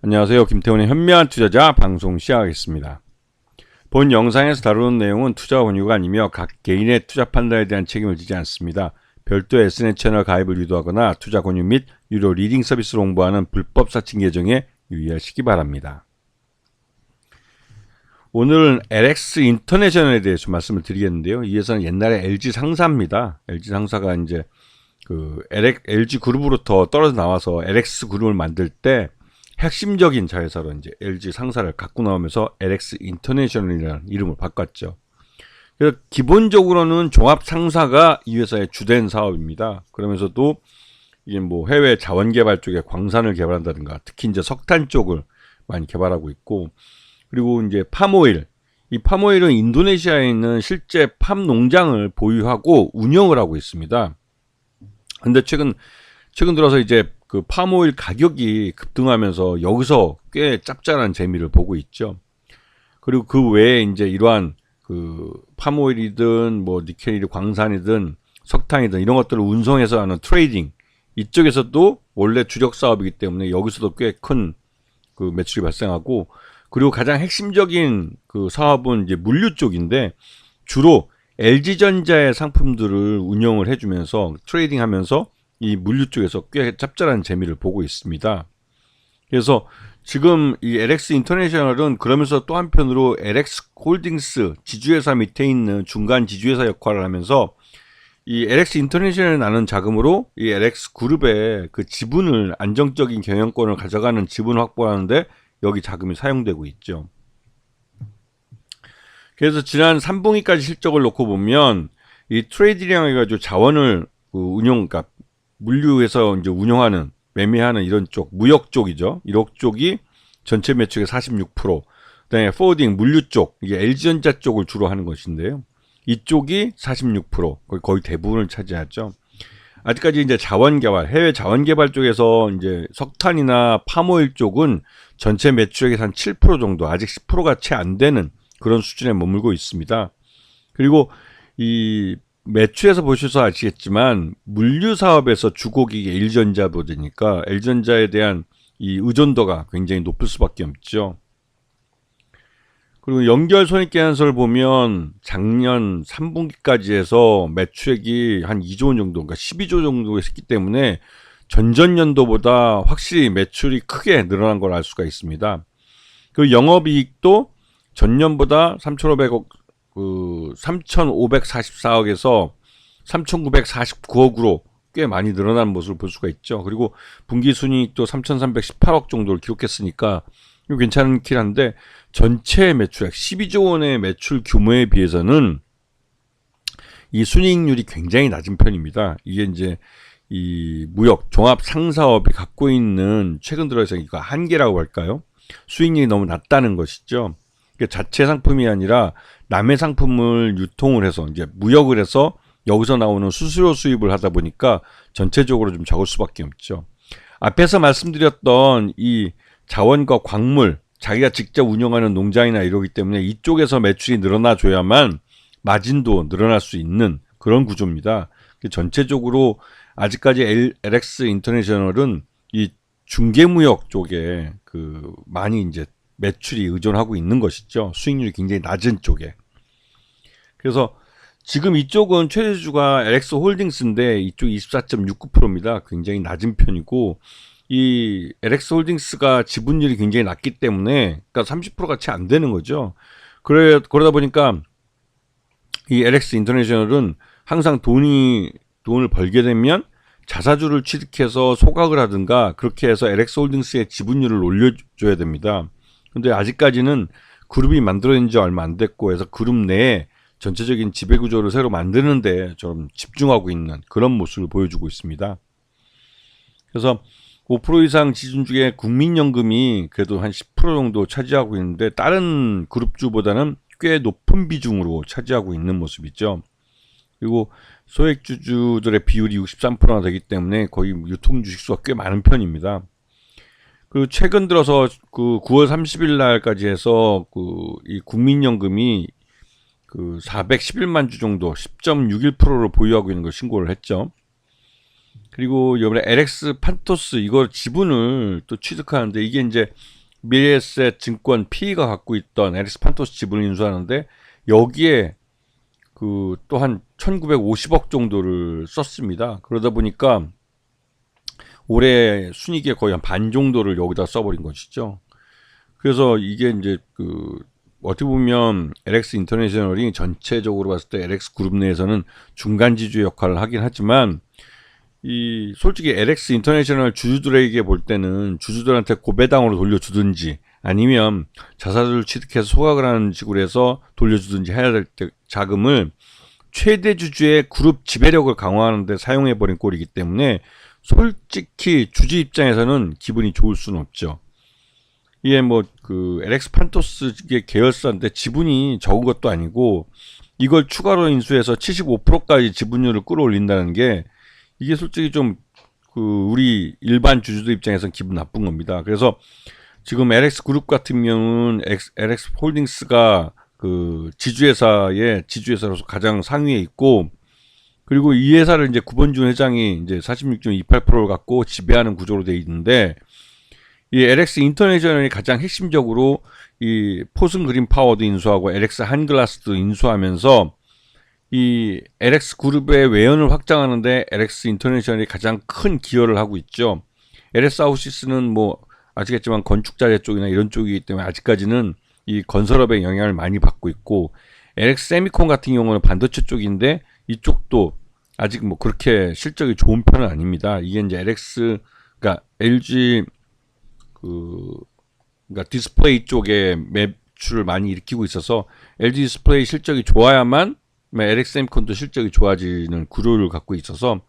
안녕하세요. 김태훈의 현명한 투자자 방송 시작하겠습니다. 본 영상에서 다루는 내용은 투자 권유가 아니며 각 개인의 투자 판단에 대한 책임을 지지 않습니다. 별도 SNS 채널 가입을 유도하거나 투자 권유 및 유료 리딩 서비스를 홍보하는 불법 사칭 계정에 유의하시기 바랍니다. 오늘은 LX 인터내셔널에 대해서 말씀을 드리겠는데요. 이 회사는 옛날에 LG 상사입니다. LG 상사가 이제 LG 그룹으로부터 떨어져 나와서 LX 그룹을 만들 때 핵심적인 자회사로 이제 LG 상사를 갖고 나오면서 LX 인터내셔널이라는 이름을 바꿨죠. 그래서 기본적으로는 종합 상사가 이 회사의 주된 사업입니다. 그러면서도 이게 뭐 해외 자원 개발 쪽에 광산을 개발한다든가 특히 이제 석탄 쪽을 많이 개발하고 있고, 그리고 이제 팜오일, 이 팜오일은 인도네시아에 있는 실제 팜 농장을 보유하고 운영을 하고 있습니다. 근데 최근 들어서 이제 그 팜오일 가격이 급등하면서 여기서 꽤 짭짤한 재미를 보고 있죠. 그리고 그 외에 이제 이러한 그 팜오일이든 뭐 니켈이든 광산이든 석탄이든 이런 것들을 운송해서 하는 트레이딩, 이쪽에서도 원래 주력 사업이기 때문에 여기서도 꽤 큰 그 매출이 발생하고, 그리고 가장 핵심적인 그 사업은 이제 물류 쪽인데 주로 LG전자의 상품들을 운영을 해주면서 트레이딩하면서 이 물류 쪽에서 꽤 짭짤한 재미를 보고 있습니다. 그래서 지금 이 LX 인터내셔널은 그러면서 또 한편으로 LX 홀딩스 지주회사 밑에 있는 중간 지주회사 역할을 하면서 이 LX 인터내셔널에 나는 자금으로 이 LX 그룹의 그 지분을, 안정적인 경영권을 가져가는 지분을 확보하는데 여기 자금이 사용되고 있죠. 그래서 지난 3분기까지 실적을 놓고 보면 이 트레이딩이라고 해가지고 자원을 그러니까 물류에서 이제 운영하는, 매매하는 이런 쪽, 무역 쪽이죠. 이런 쪽이 전체 매출의 46%, 그다음에 포워딩 물류 쪽, 이게 LG전자 쪽을 주로 하는 것인데요. 이쪽이 46%, 거의 대부분을 차지하죠. 아직까지 이제 자원 개발, 해외 자원 개발 쪽에서 이제 석탄이나 팜오일 쪽은 전체 매출액의 한 7% 정도, 아직 10%가 채 안 되는 그런 수준에 머물고 있습니다. 그리고 이 매출에서 보셔서 아시겠지만 물류 사업에서 주곡이 LG전자보다니까 LG전자에 대한 이 의존도가 굉장히 높을 수밖에 없죠. 그리고 연결 손익계산서를 보면 작년 3분기까지 해서 매출액이 한 2조 원 정도, 그러니까 12조 정도 했기 때문에 전전년도보다 확실히 매출이 크게 늘어난 걸 알 수가 있습니다. 그리고 영업이익도 전년보다 3,544억에서 3,949억으로 꽤 많이 늘어난 모습을 볼 수가 있죠. 그리고 분기순이익도 3,318억 정도를 기록했으니까 괜찮긴 한데, 전체 매출액 12조 원의 매출 규모에 비해서는 이 순이익률이 굉장히 낮은 편입니다. 이게 이제 이 무역 종합 상사업이 갖고 있는 최근 들어서 이거 한계라고 할까요? 수익률이 너무 낮다는 것이죠. 자체 상품이 아니라 남의 상품을 유통을 해서 이제 무역을 해서 여기서 나오는 수수료 수입을 하다 보니까 전체적으로 좀 적을 수밖에 없죠. 앞에서 말씀드렸던 이 자원과 광물, 자기가 직접 운영하는 농장이나 이러기 때문에 이쪽에서 매출이 늘어나줘야만 마진도 늘어날 수 있는 그런 구조입니다. 전체적으로 아직까지 LX 인터내셔널은 이 중개무역 쪽에 많이 이제 매출이 의존하고 있는 것이죠. 수익률이 굉장히 낮은 쪽에. 그래서 지금 이쪽은 최대주가 LX 홀딩스인데 이쪽 24.69%입니다. 굉장히 낮은 편이고, 이 LX 홀딩스가 지분율이 굉장히 낮기 때문에, 그러니까 30%가 채 안 되는 거죠. 그러다 보니까 이 LX 인터내셔널은 항상 돈을 벌게 되면 자사주를 취득해서 소각을 하든가 그렇게 해서 LX 홀딩스의 지분율을 올려줘야 됩니다. 근데 아직까지는 그룹이 만들어진 지 얼마 안 됐고 해서 그룹 내에 전체적인 지배구조를 새로 만드는데 좀 집중하고 있는 그런 모습을 보여주고 있습니다. 그래서 5% 이상 지분 중에 국민연금이 그래도 한 10% 정도 차지하고 있는데 다른 그룹주보다는 꽤 높은 비중으로 차지하고 있는 모습이죠. 그리고 소액주주들의 비율이 63%나 되기 때문에 거의 유통주식수가 꽤 많은 편입니다. 그 최근 들어서 그 9월 30일 날까지 해서 이 국민연금이 411만 주 정도 10.61%를 보유하고 있는 걸 신고를 했죠. 그리고 이번에 LX 판토스 이거 지분을 또 취득하는데 이게 이제 미래에셋 증권 P가 갖고 있던 LX 판토스 지분을 인수하는데 여기에 그 또 한 1950억 정도를 썼습니다. 그러다 보니까 올해 순이익의 거의 한 반 정도를 여기다 써버린 것이죠. 그래서 이게 이제 그 어떻게 보면 LX 인터내셔널이 전체적으로 봤을 때 LX 그룹 내에서는 중간 지주 역할을 하긴 하지만 이 솔직히 LX 인터내셔널 주주들에게 볼 때는 주주들한테 고배당으로 돌려주든지 아니면 자사주를 취득해서 소각을 하는 식으로 해서 돌려주든지 해야 될 때 자금을 최대 주주의 그룹 지배력을 강화하는 데 사용해 버린 꼴이기 때문에 솔직히 주주 입장에서는 기분이 좋을 수는 없죠. 이게 뭐 그 LX 판토스의 계열사인데 지분이 적은 것도 아니고 이걸 추가로 인수해서 75%까지 지분율을 끌어올린다는 게 이게 솔직히 좀 그 우리 일반 주주들 입장에서는 기분 나쁜 겁니다. 그래서 지금 LX 그룹 같은 경우는 LX 홀딩스가 그 지주회사로서 가장 상위에 있고 그리고 이 회사를 이제 구본준 회장이 이제 46.28%를 갖고 지배하는 구조로 되어 있는데 이 LX 인터내셔널이 가장 핵심적으로 이 포슨 그린 파워도 인수하고 LX 한글라스도 인수하면서 이 LX 그룹의 외연을 확장하는데 LX 인터내셔널이 가장 큰 기여를 하고 있죠. LX 하우시스는 뭐 아시겠지만 건축자재 쪽이나 이런 쪽이기 때문에 아직까지는 이 건설업의 영향을 많이 받고 있고 LX 세미콘 같은 경우는 반도체 쪽인데 이쪽도 아직 뭐 그렇게 실적이 좋은 편은 아닙니다. 이게 이제 그러니까 LG 그러니까 디스플레이 쪽에 매출을 많이 일으키고 있어서 LG 디스플레이 실적이 좋아야만 LX 세미콘도 실적이 좋아지는 구조를 갖고 있어서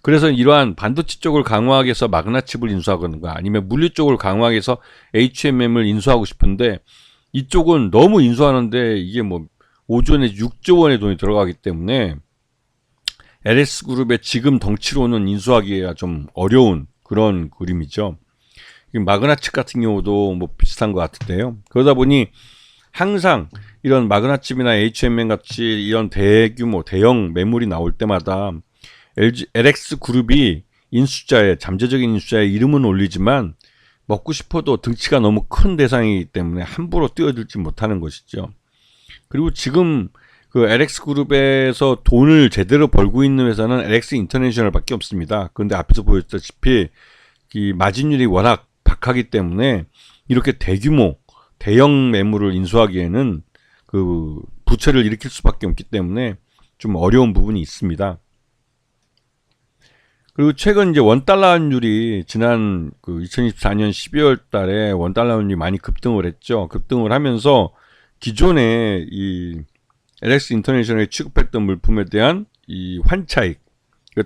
그래서 이러한 반도체 쪽을 강화하기 위해서 마그나칩을 인수하거나 아니면 물류 쪽을 강화하기 위해서 HMM을 인수하고 싶은데 이쪽은 너무 인수하는데 이게 뭐 5조 내지 6조 원의 돈이 들어가기 때문에 LS 그룹의 지금 덩치로는 인수하기가 좀 어려운 그런 그림이죠. 마그나칩 같은 경우도 뭐 비슷한 것 같은데요. 그러다 보니 항상 이런 마그나칩이나 HMM 같이 이런 대규모 대형 매물이 나올 때마다 LX 그룹이 잠재적인 인수자에 이름은 올리지만 먹고 싶어도 등치가 너무 큰 대상이기 때문에 함부로 뛰어들지 못하는 것이죠. 그리고 지금 그 LX 그룹에서 돈을 제대로 벌고 있는 회사는 LX 인터내셔널밖에 없습니다. 그런데 앞에서 보였다시피 이 마진율이 워낙 박하기 때문에 이렇게 대형 매물을 인수하기에는 그 부채를 일으킬 수밖에 없기 때문에 좀 어려운 부분이 있습니다. 그리고 최근 이제 원달러 환율이 지난 그 2024년 12월 달에 원달러 환율이 많이 급등을 했죠. 급등을 하면서 기존에 이 LX 인터내셔널이 취급했던 물품에 대한 이 환차익,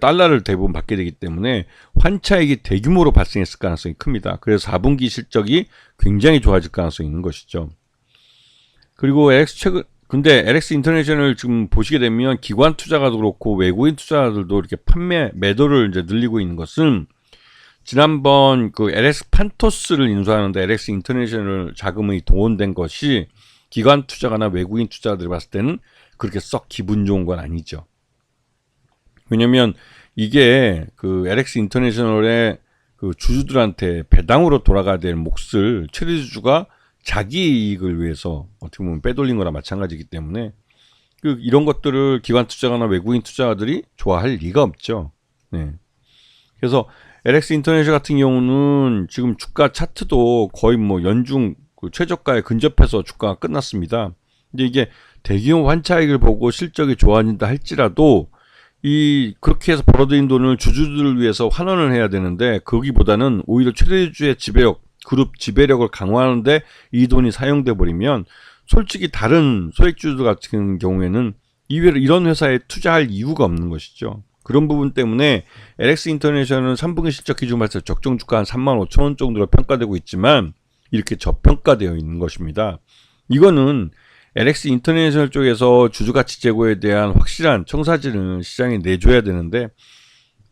달러를 대부분 받게 되기 때문에 환차익이 대규모로 발생했을 가능성이 큽니다. 그래서 4분기 실적이 굉장히 좋아질 가능성이 있는 것이죠. 그리고 근데 LX 인터내셔널 지금 보시게 되면 기관 투자가도 그렇고 외국인 투자자들도 이렇게 매도를 이제 늘리고 있는 것은 지난번 그 LX 판토스를 인수하는데 LX 인터내셔널 자금이 동원된 것이 기관 투자가나 외국인 투자자들이 봤을 때는 그렇게 썩 기분 좋은 건 아니죠. 왜냐면 이게 그 LX 인터내셔널의 그 주주들한테 배당으로 돌아가야 될 몫을 최대 주주가 자기 이익을 위해서 어떻게 보면 빼돌린 거나 마찬가지이기 때문에 이런 것들을 기관 투자가나 외국인 투자자들이 좋아할 리가 없죠. 네. 그래서 LX 인터내셔널 같은 경우는 지금 주가 차트도 거의 뭐 연중 그 최저가에 근접해서 주가가 끝났습니다. 근데 이게 대규모 환차익을 보고 실적이 좋아진다 할지라도 그렇게 해서 벌어들인 돈을 주주들을 위해서 환원을 해야 되는데 거기보다는 오히려 최대주주의 그룹 지배력을 강화하는데 이 돈이 사용돼 버리면 솔직히 다른 소액주주들 같은 경우에는 이런 회사에 투자할 이유가 없는 것이죠. 그런 부분 때문에 LX 인터내셔널은 3분기 실적 기준 봤을 때 적정 주가 한 35,000원 정도로 평가되고 있지만 이렇게 저평가되어 있는 것입니다. 이거는 LX 인터내셔널 쪽에서 주주가치 제고에 대한 확실한 청사진을 시장에 내줘야 되는데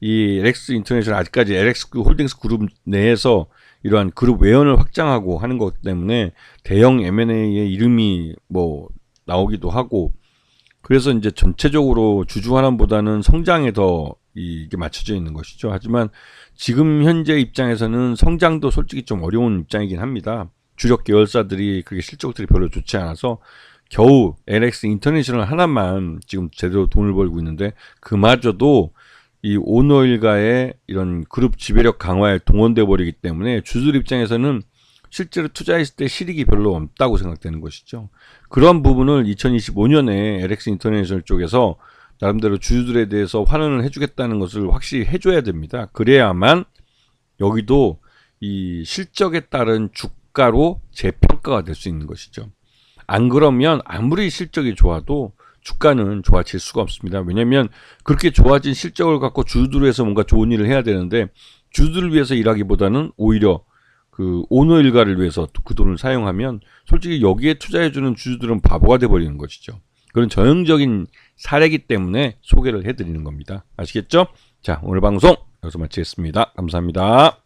이 LX 인터내셔널 아직까지 LX 홀딩스 그룹 내에서 이러한 그룹 외연을 확장하고 하는 것 때문에 대형 M&A의 이름이 뭐 나오기도 하고 그래서 이제 전체적으로 주주 환원보다는 성장에 더 이게 맞춰져 있는 것이죠. 하지만 지금 현재 입장에서는 성장도 솔직히 좀 어려운 입장이긴 합니다. 주력 계열사들이 그게 실적들이 별로 좋지 않아서 겨우 LX 인터내셔널 하나만 지금 제대로 돈을 벌고 있는데 그마저도 이 오너일가의 이런 그룹 지배력 강화에 동원돼 버리기 때문에 주주들 입장에서는 실제로 투자했을 때 실익이 별로 없다고 생각되는 것이죠. 그런 부분을 2025년에 LX 인터내셔널 쪽에서 나름대로 주주들에 대해서 환원을 해주겠다는 것을 확실히 해줘야 됩니다. 그래야만 여기도 이 실적에 따른 주가로 재평가가 될 수 있는 것이죠. 안 그러면 아무리 실적이 좋아도 주가는 좋아질 수가 없습니다. 왜냐하면 그렇게 좋아진 실적을 갖고 주주들을 위해서 뭔가 좋은 일을 해야 되는데 주주들을 위해서 일하기보다는 오히려 그 오너 일가를 위해서 그 돈을 사용하면 솔직히 여기에 투자해주는 주주들은 바보가 돼버리는 것이죠. 그런 전형적인 사례이기 때문에 소개를 해드리는 겁니다. 아시겠죠? 자, 오늘 방송 여기서 마치겠습니다. 감사합니다.